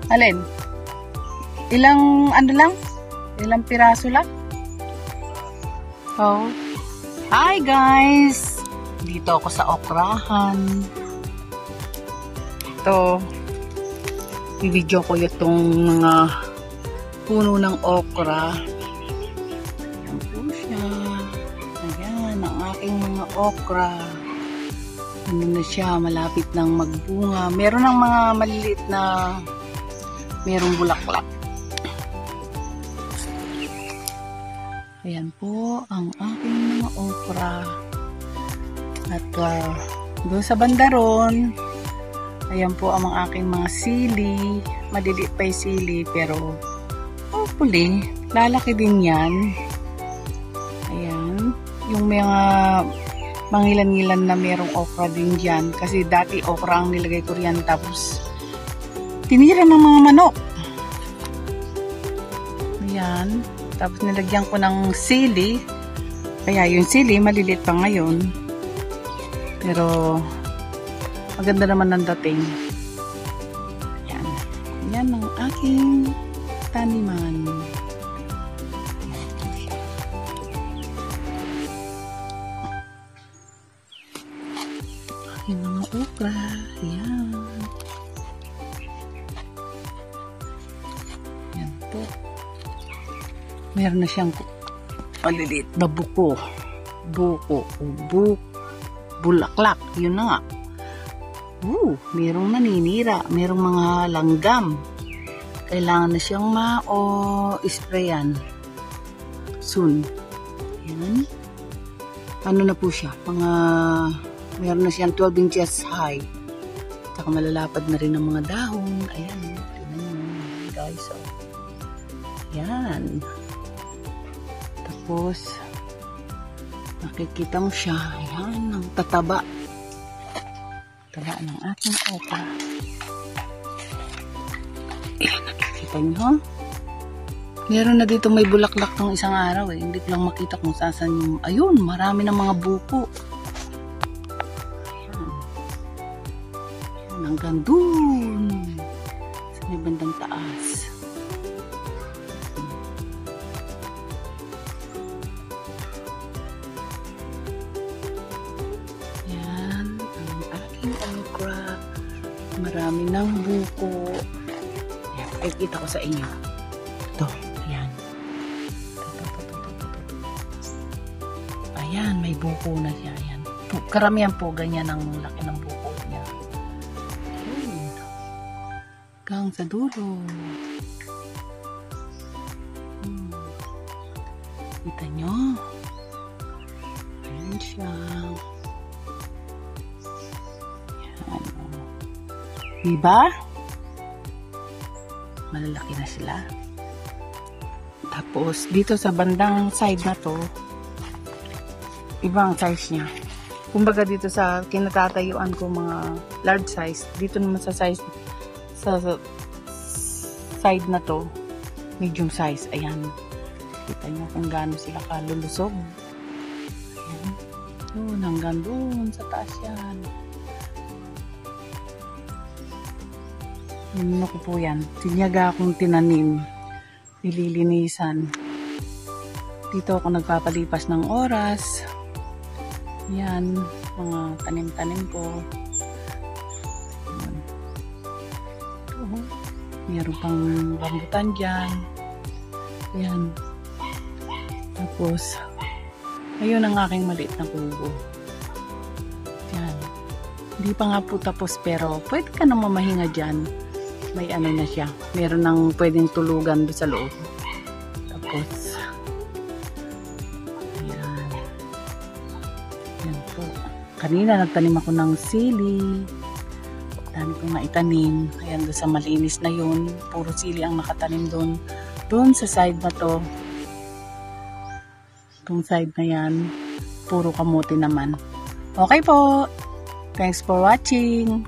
Alin? Ilang ano lang? Ilang piraso lang? Oh. Hi guys! Dito ako sa okrahan. Ito. I-video ko itong mga puno ng okra. Ayan po siya. Ayan, ang aking mga okra. Ano na siya, malapit nang magbunga. Meron ng mga maliliit na merong bulaklak. Ayan po ang aking mga okra. At doon sa bandaron, ayan po ang mga aking mga sili. Maliliit pa yung sili, pero hopefully, lalaki din yan. Ayan. Yung mga mangilan-ngilan na merong okra din dyan. Kasi dati okra ang nilagay ko riyan. Tapos, tinira ng mga manok. Ayan. Tapos, nilagyan ko ng sili. Kaya yung sili, maliliit pa ngayon. Pero, maganda naman ang dating. Ayan. Ayan ang aking taniman. Aking mga okra. Ayan. Ayan po. Meron na siyang maliliit na buko. Bulaklak. Yun na nga. Merong naninira. Merong mga langgam. Kailangan na siyang sprayan soon. Ayan. Ano na po siya? Meron na siyang 12 inches high. Saka malalapad na rin ang mga dahon. Ayan. Tingnan nyo guys. Ayan. Tapos, nakikita mo siya. Ayan. Ang tataba. Taba ng aking okra. Ayan. Nakikita nyo. Meron na dito may bulaklak ng isang araw eh. Hindi ko lang makita kung saan yung... Ayun, marami ng mga buko. Ayan. Ayan, hanggang dun. Sa may bandang taas. Ayan, ang aking okra. Marami ng buko. Ayan, pakikita ko sa inyo. Ito. Ayan. Ayan, may buko na siya. Ayan. Karamihan po, ganyan ang laki ng buko niya. Ayan. Hanggang sa dulo. Kita nyo? Ayan siya. Ayan. Diba? Malalaki na sila. Tapos, dito sa bandang side na to, ibang size niya. Kumbaga dito sa kinatatayuan ko mga large size, dito naman sa size, sa side na to, medium size. Ayan. Kita nyo kung gaano sila kalulusog. Ayan. Doon, hanggang doon sa taas yan. Ano ko po yan. Tinyaga akong tinanim. Nililinisan. Dito ako nagpapalipas ng oras. Yan, mga tanim-tanim ko. Meron pang rambutan dyan. Yan. Tapos, ayun ang aking maliit na kubo. Yan. Hindi pa nga po tapos pero pwede ka nang mamahinga dyan. May ano na siya. Meron nang pwedeng tulugan doon sa loob. Tapos, ayan. Ayan po. Kanina nagtanim ako ng sili. Dami kong naitanim. Ayan doon sa malinis na yun. Puro sili ang nakatanim doon. Doon sa side na to. Itong side na yan. Puro kamote naman. Okay po. Thanks for watching.